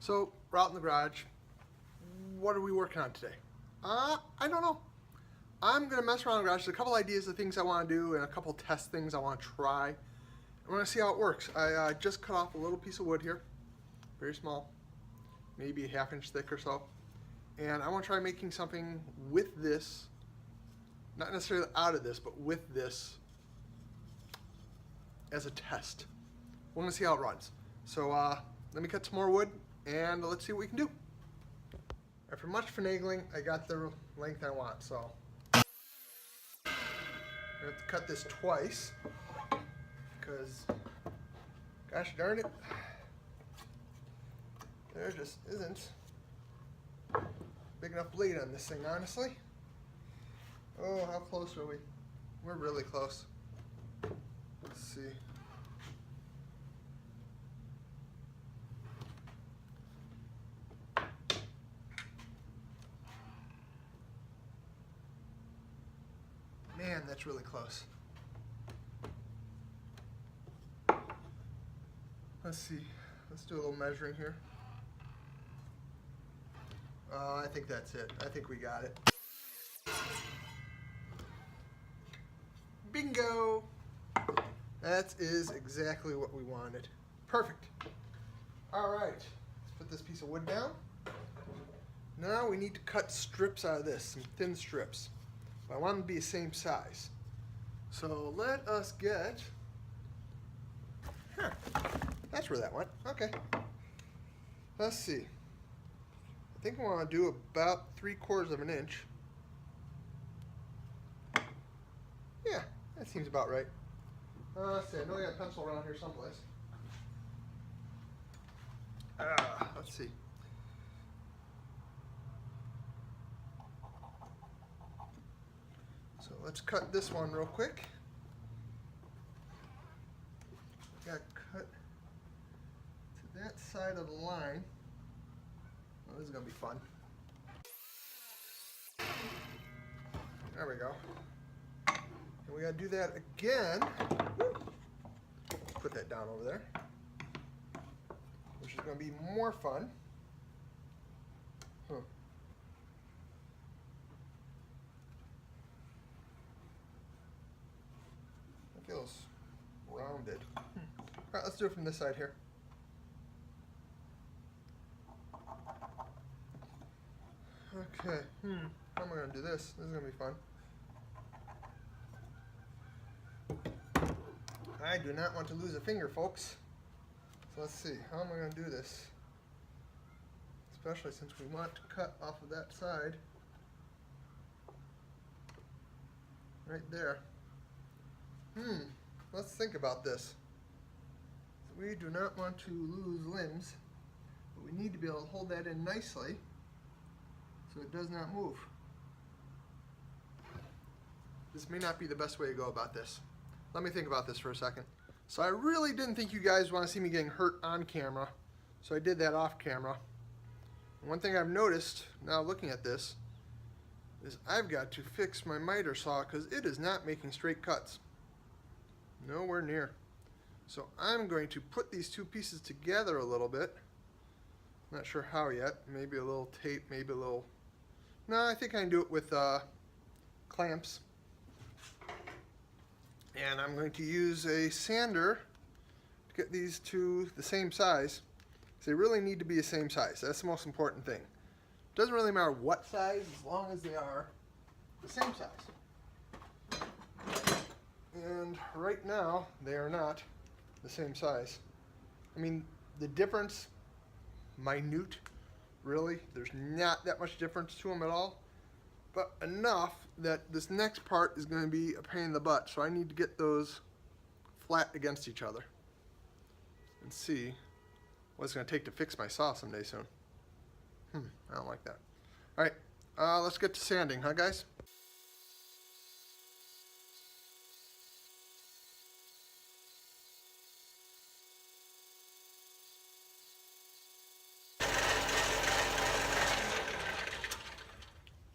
So, we're out in the garage. What are we working on today? I don't know. I'm gonna mess around in the garage. There's a couple ideas of things I want to do and a couple test things I want to try. We're gonna see how it works. I just cut off a little piece of wood here, very small, maybe a ½ inch thick or so. And I want to try making something with this, not necessarily out of this, but with this as a test. We're gonna see how it runs. So let me cut some more wood and let's see what we can do. After much finagling, I got the length I want, so I have to cut this twice because, gosh darn it, there just isn't big enough blade on this thing, honestly. Oh, how close are we? We're really close. Let's see. Man, that's really close. Let's see. Let's do a little measuring here. I think that's it. I think we got it. Bingo! That is exactly what we wanted. Perfect. All right. Let's put this piece of wood down. Now we need to cut strips out of this, some thin strips. But I want them to be the same size. So let us get, that's where that went. Okay. Let's see. I think I want to do about 3/4 of an inch. Yeah, that seems about right. Let's see, I know I got a pencil around here someplace. Let's see. So let's cut this one real quick. Got to cut to that side of the line. Oh, this is going to be fun. There we go. And we got to do that again. Put that down over there. Which is going to be more fun. It feels rounded. All right, let's do it from this side here. Okay, how am I going to do this? This is going to be fun. I do not want to lose a finger, folks. So let's see, how am I going to do this? Especially since we want to cut off of that side. Right there. Let's think about this. We do not want to lose limbs, but we need to be able to hold that in nicely so it does not move. This may not be the best way to go about this. Let me think about this for a second. So I really didn't think you guys want to see me getting hurt on camera, so I did that off camera. And one thing I've noticed now looking at this is I've got to fix my miter saw because it is not making straight cuts. Nowhere near. So I'm going to put these two pieces together a little bit. Not sure how yet. Maybe a little tape, maybe a little... No, I think I can do it with clamps. And I'm going to use a sander to get these two the same size. So they really need to be the same size. That's the most important thing. It doesn't really matter what size as long as they are the same size. And right now, they are not the same size. I mean, the difference, minute, really. There's not that much difference to them at all. But enough that this next part is going to be a pain in the butt. So I need to get those flat against each other and see what it's going to take to fix my saw someday soon. I don't like that. All right, let's get to sanding, huh guys?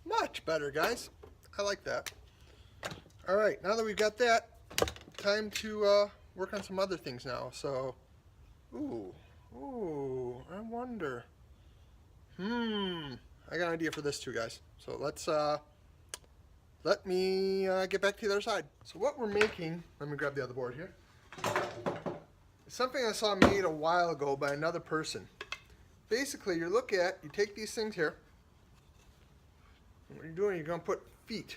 Much better, guys. I like that. All right, now that we've got that, time to work on some other things now. So, ooh, I wonder. I got an idea for this too, guys. So let me get back to the other side. So what we're making, let me grab the other board here. It's something I saw made a while ago by another person. Basically, you take these things here. What you're doing, you're going to put feet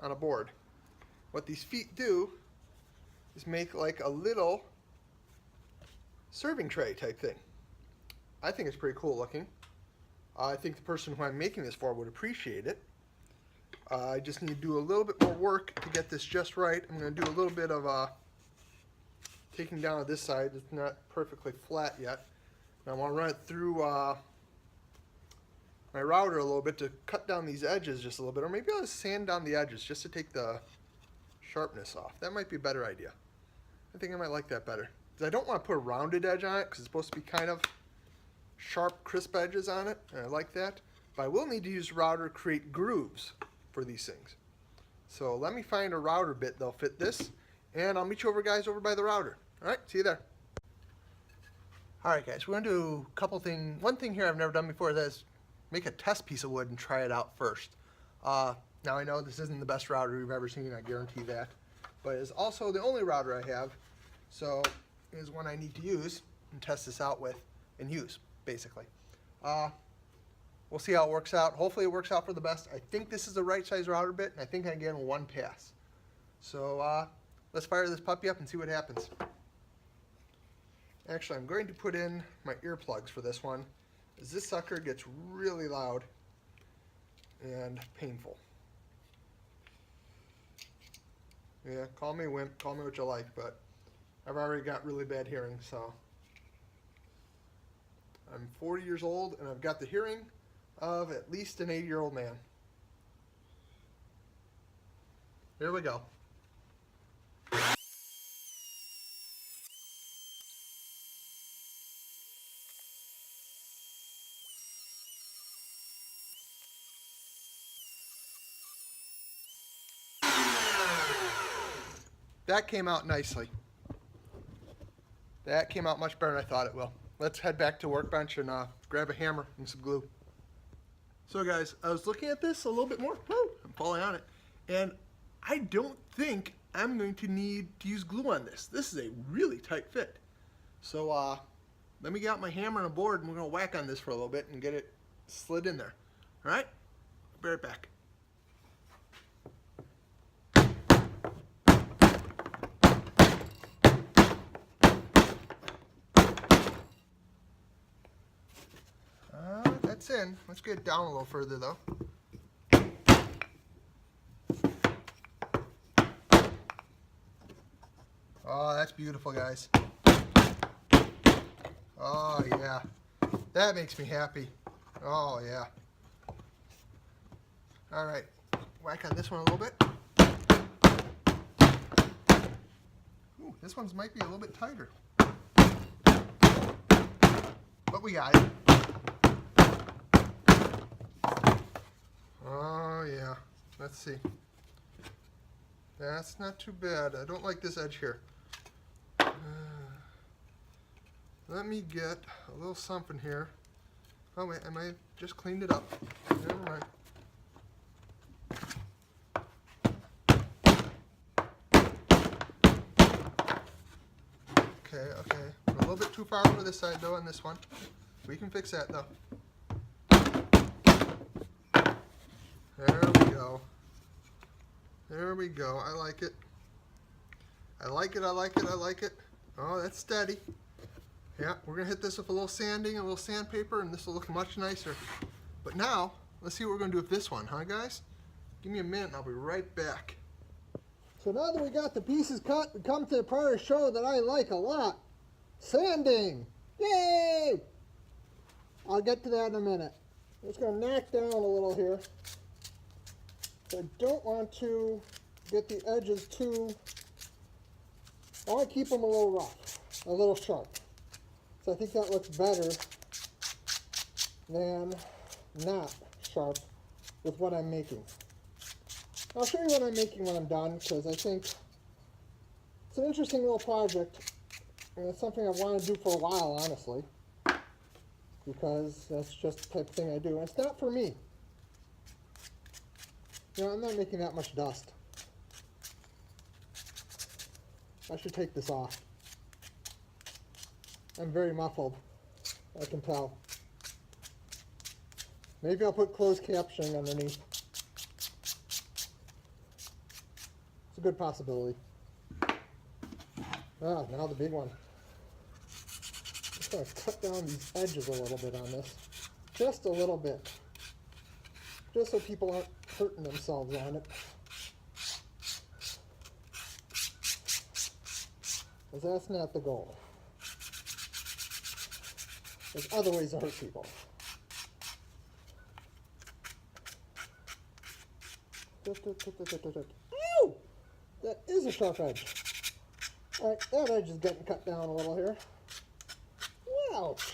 on a board. What these feet do is make like a little serving tray type thing. I think it's pretty cool looking. I think the person who I'm making this for would appreciate it. I just need to do a little bit more work to get this just right. I'm going to do a little bit of taking down on this side. It's not perfectly flat yet. And I want to run it through my router a little bit to cut down these edges just a little bit. Or maybe I'll just sand down the edges just to take the sharpness off. That might be a better idea. I think I might like that better. Because I don't want to put a rounded edge on it because it's supposed to be kind of sharp, crisp edges on it. And I like that. But I will need to use the router to create grooves for these things. So let me find a router bit that'll fit this. And I'll meet you guys over by the router. Alright, see you there. Alright guys, we're going to do a couple things. One thing here I've never done before is make a test piece of wood and try it out first. Now I know this isn't the best router you've ever seen, I guarantee that. But it's also the only router I have. So it is one I need to use and test this out with and use, basically. We'll see how it works out. Hopefully it works out for the best. I think this is the right size router bit, and I think I can get in one pass. So let's fire this puppy up and see what happens. Actually, I'm going to put in my earplugs for this one, as this sucker gets really loud and painful. Yeah, call me wimp, call me what you like, but I've already got really bad hearing, so. I'm 40 years old, and I've got the hearing of at least an 80-year-old man. Here we go. That came out nicely. That came out much better than I thought it will. Let's head back to workbench and grab a hammer and some glue. So guys, I was looking at this a little bit more. Woo, I'm falling on it. And I don't think I'm going to need to use glue on this. This is a really tight fit. So let me get out my hammer and a board and we're going to whack on this for a little bit and get it slid in there. All right? I'll be right back. That's in. Let's get it down a little further though. Oh, that's beautiful, guys. Oh, yeah. That makes me happy. Oh, yeah. All right. Whack on this one a little bit. Ooh, this one's might be a little bit tighter. But we got it. Oh, yeah. Let's see. That's not too bad. I don't like this edge here. Let me get a little something here. Oh wait, I might have just cleaned it up. Never mind. Okay. We're a little bit too far over this side though on this one. We can fix that though. There we go. There we go. I like it. I like it. Oh, that's steady. Yeah, we're going to hit this with a little sanding, a little sandpaper, and this will look much nicer. But now, let's see what we're going to do with this one, huh, guys? Give me a minute, and I'll be right back. So now that we got the pieces cut, we come to the part of the show that I like a lot. Sanding! Yay! I'll get to that in a minute. I'm just going to knock down a little here. So I don't want to get the edges too... I want to keep them a little rough, a little sharp. So I think that looks better than not sharp with what I'm making. I'll show you what I'm making when I'm done, because I think it's an interesting little project, and it's something I've wanted to do for a while, honestly. because that's just the type of thing I do. And it's not for me. You know, I'm not making that much dust. I should take this off. I'm very muffled, I can tell. Maybe I'll put closed captioning underneath. It's a good possibility. Ah, now the big one. Just going to cut down these edges a little bit on this. Just a little bit. Just so people aren't hurting themselves on it. Because that's not the goal. There's other ways to hurt people. Ew! That is a sharp edge. Alright, that edge is getting cut down a little here. Ouch!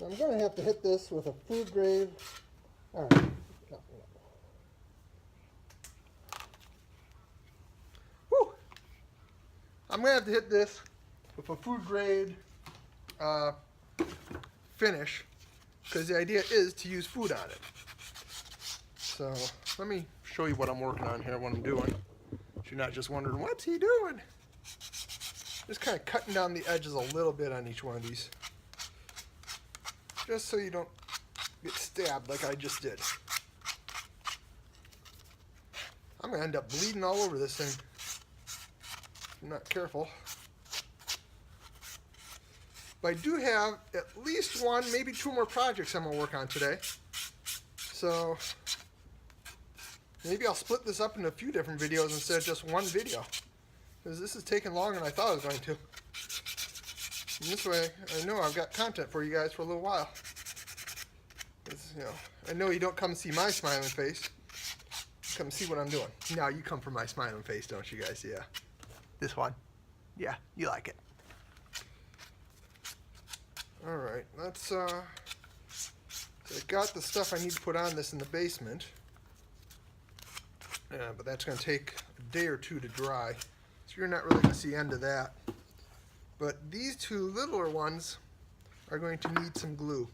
I'm going to have to hit this with a food grade. Alright. No. Whew! I'm going to have to hit this with a food grade finish, because the idea is to use food on it. So let me show you what I'm working on here, what I'm doing. So you're not just wondering, what's he doing? Just kind of cutting down the edges a little bit on each one of these. Just so you don't get stabbed like I just did. I'm going to end up bleeding all over this thing if I'm not careful. But I do have at least one, maybe two more projects I'm going to work on today. So maybe I'll split this up into a few different videos instead of just one video. Because this is taking longer than I thought it was going to. And this way, I know I've got content for you guys for a little while. You know, I know you don't come see my smiling face. You come see what I'm doing. Now you come for my smiling face, don't you guys? Yeah. This one. Yeah, you like it. All right, let's. I got the stuff I need to put on this in the basement. Yeah, but that's going to take a day or two to dry, so you're not really going to see the end of that. But these two littler ones are going to need some glue,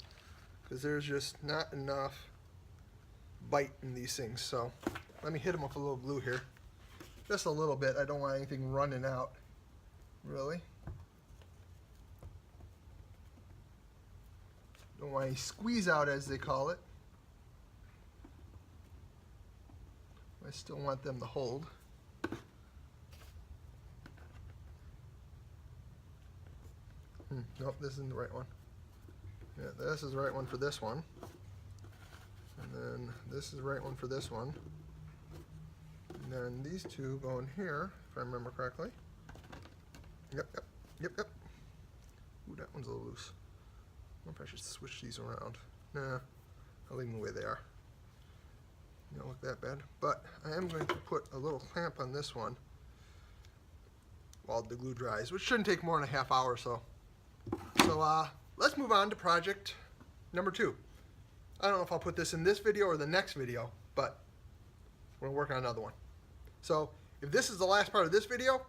because there's just not enough bite in these things. So let me hit them with a little glue here. Just a little bit. I don't want anything running out, really. Don't want any squeeze out, as they call it. I still want them to hold. Nope, this isn't the right one. Yeah, this is the right one for this one. And then this is the right one for this one. And then these two go in here, if I remember correctly. Yep. Ooh, that one's a little loose. I wonder if I should switch these around. Nah, I'll leave them the way they are. They don't look that bad. But I am going to put a little clamp on this one while the glue dries, which shouldn't take more than a half hour or so. So let's move on to project number 2. I don't know if I'll put this in this video or the next video, but we're going to work on another one. So if this is the last part of this video,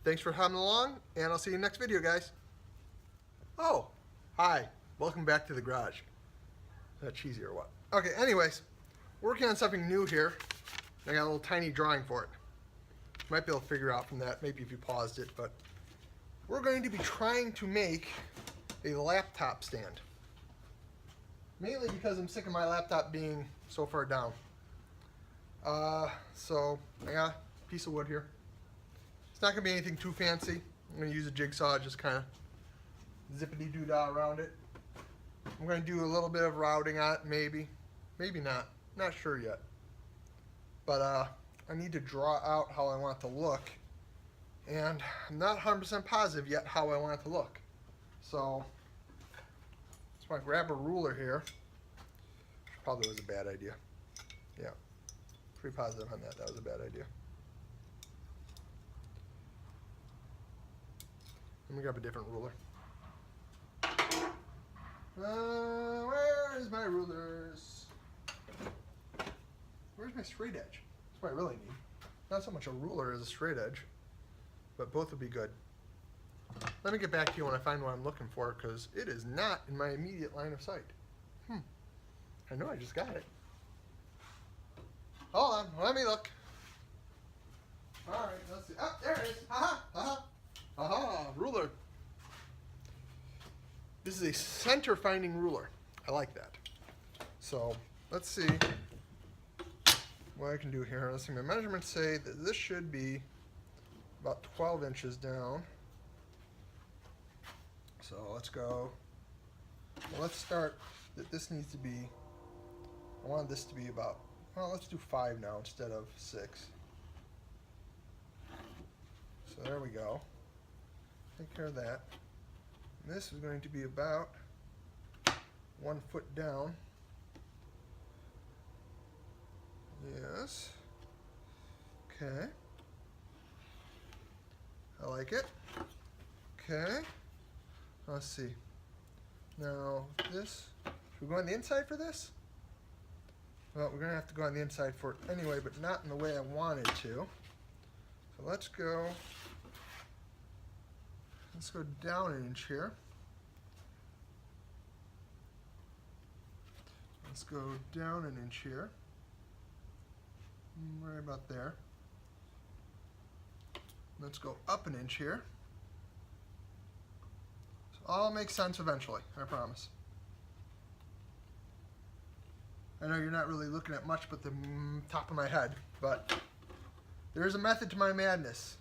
thanks for coming along, and I'll see you in the next video, guys. Oh, hi. Welcome back to the garage. Is that cheesy or what? Okay, anyways, working on something new here. I got a little tiny drawing for it. You might be able to figure out from that, maybe if you paused it, but we're going to be trying to make a laptop stand. Mainly because I'm sick of my laptop being so far down. So I got a piece of wood here. It's not going to be anything too fancy. I'm going to use a jigsaw, just kind of zippity-doo-dah around it. I'm going to do a little bit of routing on it, maybe. Maybe not. Not sure yet. But I need to draw out how I want it to look. And I'm not 100% positive yet how I want it to look. So, just want to grab a ruler here. Which probably was a bad idea. Yeah, pretty positive on that. That was a bad idea. Let me grab a different ruler. Where's my rulers? Where's my straight edge? That's what I really need. Not so much a ruler as a straight edge, but both would be good. Let me get back to you when I find what I'm looking for, because it is not in my immediate line of sight. I know I just got it. Hold on, let me look. All right, let's see. Oh, there it is. Aha, aha, aha, ruler. This is a center finding ruler. I like that. So let's see what I can do here. Let's see, my measurements say that this should be about 12 inches down. So let's go. Well, let's start that this needs to be, I want this to be about, well, let's do 5 now instead of 6. So there we go. Take care of that. And this is going to be about 1 foot down. Yes. Okay. I like it. Okay. Let's see. Now this, should we go on the inside for this? Well, we're going to have to go on the inside for it anyway, but not in the way I wanted to. So let's go down an inch here. Let's go down an inch here. Right about there. Let's go up an inch here. So all makes sense eventually, I promise. I know you're not really looking at much but the top of my head, but there is a method to my madness.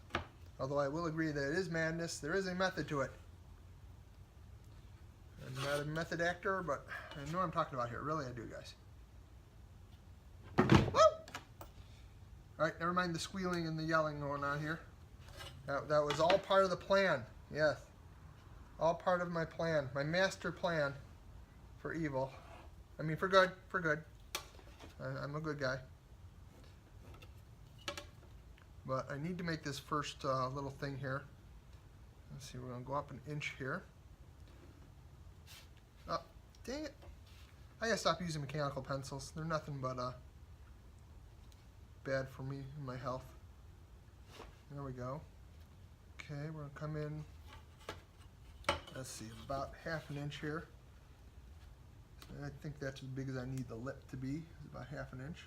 Although I will agree that it is madness, there is a method to it. I'm not a method actor, but I know what I'm talking about here. Really, I do, guys. Woo! Alright, never mind the squealing and the yelling going on here. That was all part of the plan. Yes. All part of my plan. My master plan for evil. I mean, for good. For good. I'm a good guy. But I need to make this first little thing here. Let's see, we're going to go up an inch here. Oh, dang it. I gotta stop using mechanical pencils. They're nothing but bad for me and my health. There we go. Okay, we're going to come in, let's see, about half an inch here. And I think that's as big as I need the lip to be, is about half an inch.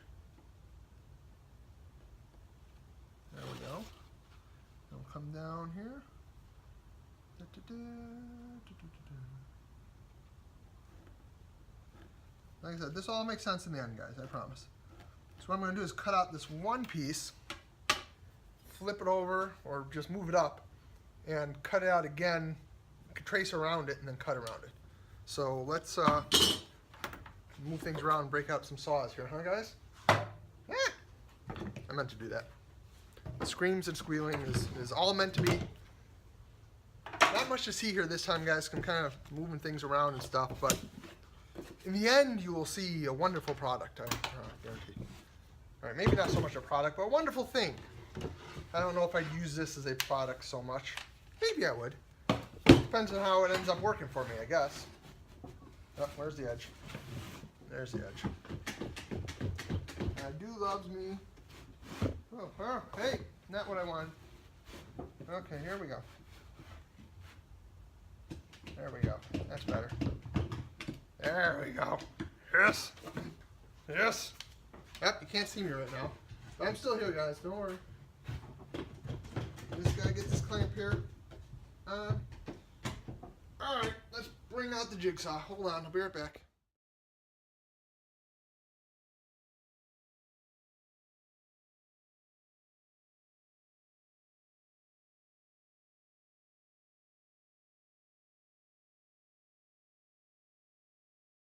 There we go. We'll come down here. Like I said, this all makes sense in the end, guys, I promise. So what I'm going to do is cut out this one piece, flip it over, or just move it up, and cut it out again, trace around it, and then cut around it. So let's move things around and break out some saws here, huh, guys? I meant to do that. The screams and squealing is all meant to be. Not much to see here this time, guys. I'm kind of moving things around and stuff, but in the end, you will see a wonderful product, I guarantee. All right, maybe not so much a product, but a wonderful thing. I don't know if I'd use this as a product so much. Maybe I would. Depends on how it ends up working for me, I guess. Oh, where's the edge? There's the edge. I do loves me. Oh, hey, not what I wanted. Okay, here we go. There we go. That's better. There we go. Yes. Yes. Yep, you can't see me right now. But I'm still here, guys. Don't worry. Just gotta get this clamp here. Alright, let's bring out the jigsaw. Hold on, I'll be right back.